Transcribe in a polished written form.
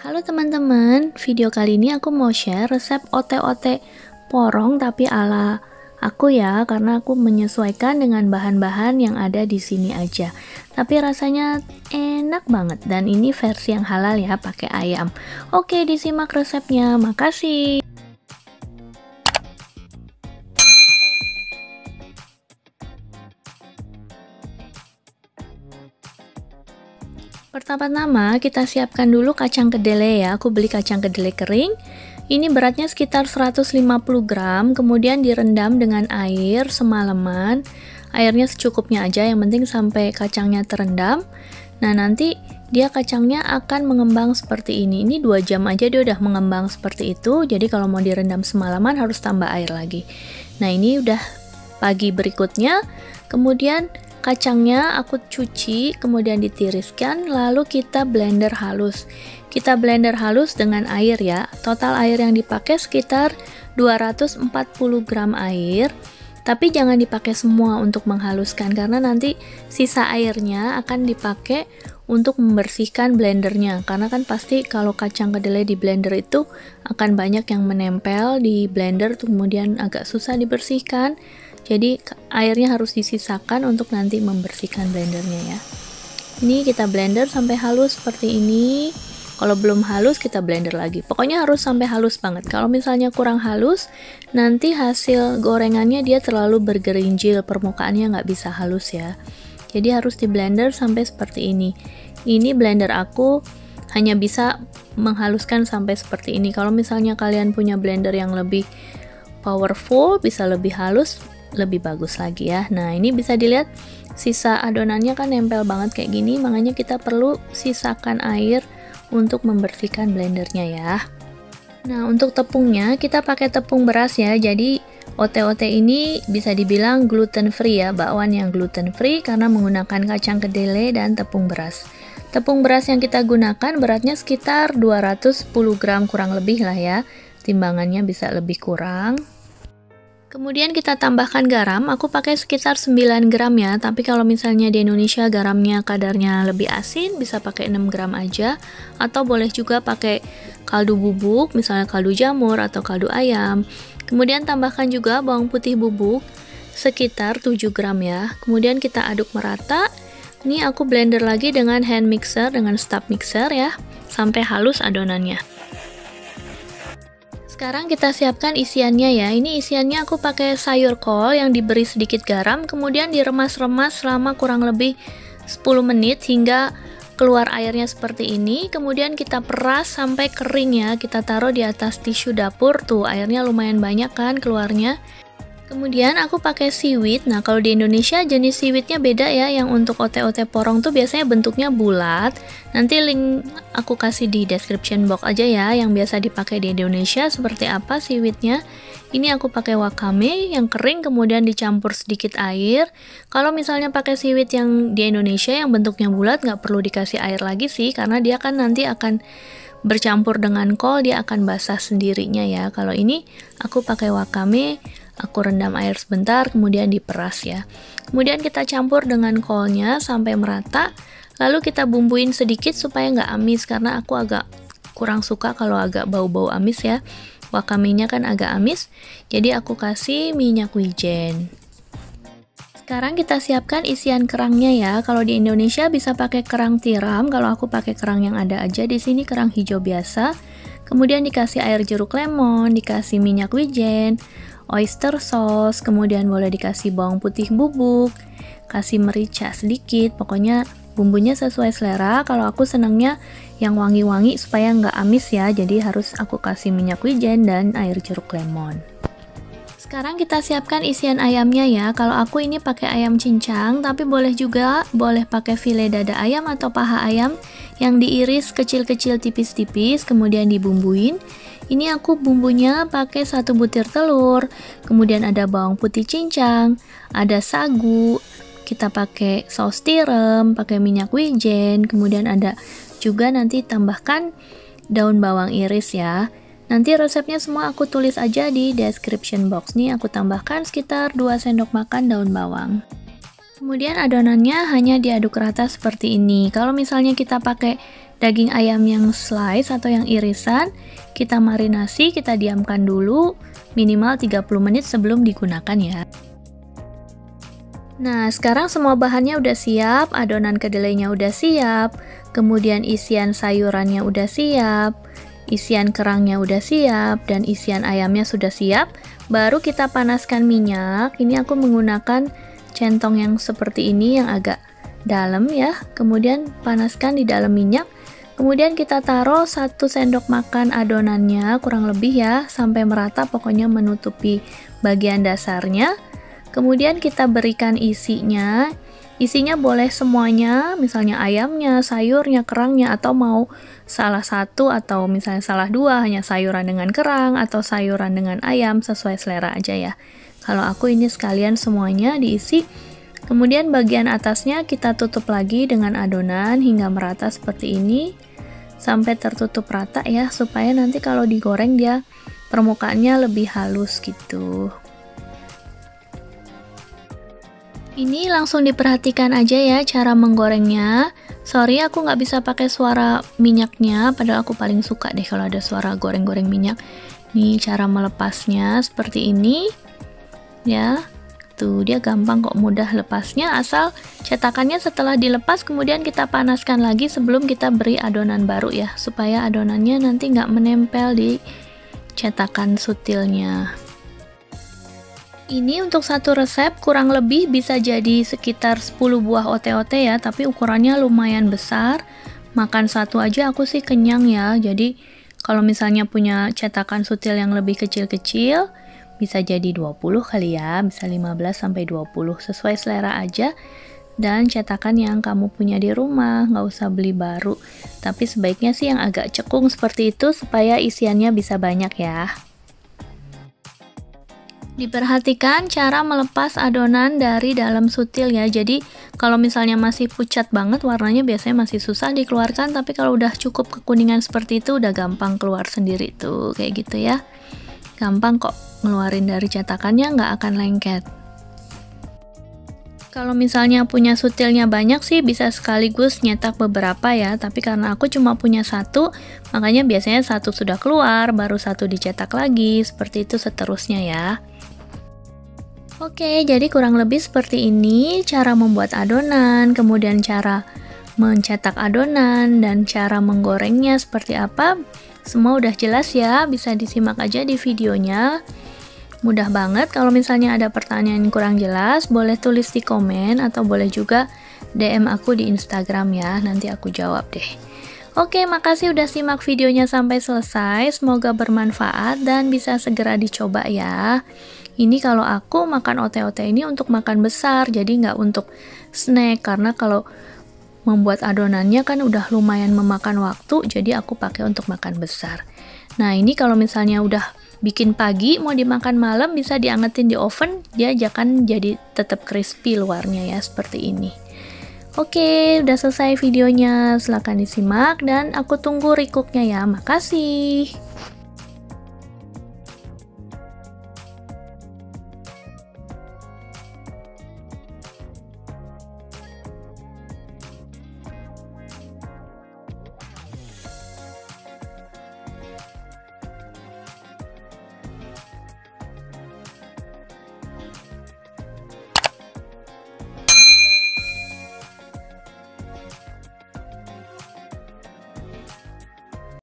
Halo teman-teman, video kali ini aku mau share resep ote-ote porong tapi ala aku ya, karena aku menyesuaikan dengan bahan-bahan yang ada di sini aja. Tapi rasanya enak banget dan ini versi yang halal ya, pakai ayam. Oke, disimak resepnya. Makasih. Pertama-tama kita siapkan dulu kacang kedelai ya. Aku beli kacang kedelai kering. Ini beratnya sekitar 150 gram, kemudian direndam dengan air semalaman. Airnya secukupnya aja, yang penting sampai kacangnya terendam. Nah, nanti dia kacangnya akan mengembang seperti ini. Ini 2 jam aja dia udah mengembang seperti itu. Jadi kalau mau direndam semalaman harus tambah air lagi. Nah, ini udah pagi berikutnya. Kemudian kacangnya aku cuci, kemudian ditiriskan, lalu kita blender halus. Kita blender halus dengan air ya. Total air yang dipakai sekitar 240 gram air. Tapi jangan dipakai semua untuk menghaluskan, karena nanti sisa airnya akan dipakai untuk membersihkan blendernya. Karena kan pasti kalau kacang kedelai di blender itu akan banyak yang menempel di blender, kemudian agak susah dibersihkan. Jadi airnya harus disisakan untuk nanti membersihkan blendernya ya. Ini kita blender sampai halus seperti ini. Kalau belum halus kita blender lagi. Pokoknya harus sampai halus banget. Kalau misalnya kurang halus, nanti hasil gorengannya dia terlalu bergerinjil, permukaannya nggak bisa halus ya. Jadi harus di blender sampai seperti ini. Ini blender aku hanya bisa menghaluskan sampai seperti ini. Kalau misalnya kalian punya blender yang lebih powerful, bisa lebih halus, lebih bagus lagi ya. Nah, ini bisa dilihat sisa adonannya kan nempel banget kayak gini, makanya kita perlu sisakan air untuk membersihkan blendernya ya. Nah, untuk tepungnya kita pakai tepung beras ya. Jadi ote-ote ini bisa dibilang gluten free ya, bakwan yang gluten free karena menggunakan kacang kedelai dan tepung beras. Tepung beras yang kita gunakan beratnya sekitar 210 gram kurang lebih lah ya. Timbangannya bisa lebih kurang. Kemudian kita tambahkan garam, aku pakai sekitar 9 gram ya, tapi kalau misalnya di Indonesia garamnya kadarnya lebih asin, bisa pakai 6 gram aja, atau boleh juga pakai kaldu bubuk, misalnya kaldu jamur atau kaldu ayam. Kemudian tambahkan juga bawang putih bubuk, sekitar 7 gram ya, kemudian kita aduk merata. Ini aku blender lagi dengan hand mixer, dengan stub mixer ya, sampai halus adonannya. Sekarang kita siapkan isiannya ya. Ini isiannya aku pakai sayur kol yang diberi sedikit garam, kemudian diremas-remas selama kurang lebih 10 menit hingga keluar airnya seperti ini. Kemudian kita peras sampai kering ya. Kita taruh di atas tisu dapur, tuh airnya lumayan banyak kan keluarnya. Kemudian aku pakai seaweed. Nah, kalau di Indonesia jenis seaweednya beda ya. Yang untuk ote-ote porong tuh biasanya bentuknya bulat. Nanti link aku kasih di description box aja ya, yang biasa dipakai di Indonesia seperti apa seaweednya. Ini aku pakai wakame yang kering, kemudian dicampur sedikit air. Kalau misalnya pakai seaweed yang di Indonesia yang bentuknya bulat, nggak perlu dikasih air lagi sih, karena dia kan nanti akan bercampur dengan kol, dia akan basah sendirinya ya. Kalau ini aku pakai wakame, aku rendam air sebentar, kemudian diperas ya. Kemudian kita campur dengan kolnya sampai merata, lalu kita bumbuin sedikit supaya nggak amis, karena aku agak kurang suka kalau agak bau-bau amis ya. Wakamenya kan agak amis, jadi aku kasih minyak wijen. Sekarang kita siapkan isian kerangnya ya. Kalau di Indonesia bisa pakai kerang tiram, kalau aku pakai kerang yang ada aja di sini, kerang hijau biasa. Kemudian dikasih air jeruk lemon, dikasih minyak wijen, oyster sauce, kemudian boleh dikasih bawang putih bubuk, kasih merica sedikit, pokoknya bumbunya sesuai selera. Kalau aku senangnya yang wangi-wangi supaya nggak amis ya, jadi harus aku kasih minyak wijen dan air jeruk lemon. Sekarang kita siapkan isian ayamnya ya. Kalau aku ini pakai ayam cincang, tapi boleh juga, boleh pakai file dada ayam atau paha ayam yang diiris kecil-kecil tipis-tipis, kemudian dibumbuin. Ini aku bumbunya pakai 1 butir telur, kemudian ada bawang putih cincang, ada sagu, kita pakai saus tiram, pakai minyak wijen, kemudian ada juga nanti tambahkan daun bawang iris ya. Nanti resepnya semua aku tulis aja di description box nih, aku tambahkan sekitar 2 sendok makan daun bawang. Kemudian adonannya hanya diaduk rata seperti ini. Kalau misalnya kita pakai daging ayam yang slice atau yang irisan, kita marinasi, kita diamkan dulu minimal 30 menit sebelum digunakan ya. Nah, sekarang semua bahannya udah siap, adonan kedelainya udah siap, kemudian isian sayurannya udah siap, isian kerangnya udah siap, dan isian ayamnya sudah siap. Baru kita panaskan minyak. Ini aku menggunakan centong yang seperti ini yang agak dalam ya. Kemudian panaskan di dalam minyak. Kemudian kita taruh 1 sendok makan adonannya, kurang lebih ya, sampai merata, pokoknya menutupi bagian dasarnya. Kemudian kita berikan isinya. Isinya boleh semuanya, misalnya ayamnya, sayurnya, kerangnya, atau mau salah satu atau misalnya salah dua, hanya sayuran dengan kerang atau sayuran dengan ayam, sesuai selera aja ya. Kalau aku ini sekalian semuanya diisi. Kemudian bagian atasnya kita tutup lagi dengan adonan hingga merata seperti ini, sampai tertutup rata ya, supaya nanti kalau digoreng dia permukaannya lebih halus gitu. Ini langsung diperhatikan aja ya cara menggorengnya. Sorry aku nggak bisa pakai suara minyaknya, padahal aku paling suka deh kalau ada suara goreng-goreng minyak. Nih cara melepasnya seperti ini ya. Tuh dia gampang kok, mudah lepasnya, asal cetakannya setelah dilepas kemudian kita panaskan lagi sebelum kita beri adonan baru ya, supaya adonannya nanti nggak menempel di cetakan sutilnya. Ini untuk satu resep kurang lebih bisa jadi sekitar 10 buah ote-ote ya, tapi ukurannya lumayan besar. Makan satu aja aku sih kenyang ya. Jadi kalau misalnya punya cetakan sutil yang lebih kecil-kecil, bisa jadi 20 kali ya, bisa 15 sampai 20, sesuai selera aja. Dan cetakan yang kamu punya di rumah, nggak usah beli baru. Tapi sebaiknya sih yang agak cekung seperti itu supaya isiannya bisa banyak ya. Diperhatikan cara melepas adonan dari dalam sutil ya. Jadi kalau misalnya masih pucat banget warnanya, biasanya masih susah dikeluarkan, tapi kalau udah cukup kekuningan seperti itu udah gampang keluar sendiri tuh, kayak gitu ya. Gampang kok ngeluarin dari cetakannya, nggak akan lengket. Kalau misalnya punya sutilnya banyak sih bisa sekaligus nyetak beberapa ya, tapi karena aku cuma punya satu, makanya biasanya satu sudah keluar, baru satu dicetak lagi, seperti itu seterusnya ya. Oke, jadi kurang lebih seperti ini cara membuat adonan, kemudian cara mencetak adonan, dan cara menggorengnya seperti apa. Semua udah jelas ya, bisa disimak aja di videonya. Mudah banget. Kalau misalnya ada pertanyaan yang kurang jelas, boleh tulis di komen atau boleh juga DM aku di Instagram ya, nanti aku jawab deh. Oke, makasih udah simak videonya sampai selesai. Semoga bermanfaat dan bisa segera dicoba ya. Ini kalau aku makan ote-ote ini untuk makan besar, jadi nggak untuk snack, karena kalau membuat adonannya kan udah lumayan memakan waktu, jadi aku pakai untuk makan besar. Nah ini kalau misalnya udah bikin pagi, mau dimakan malam, bisa diangetin di oven, dia akan jadi tetap crispy luarnya ya, seperti ini. Oke, udah selesai videonya, silahkan disimak dan aku tunggu recooknya ya. Makasih.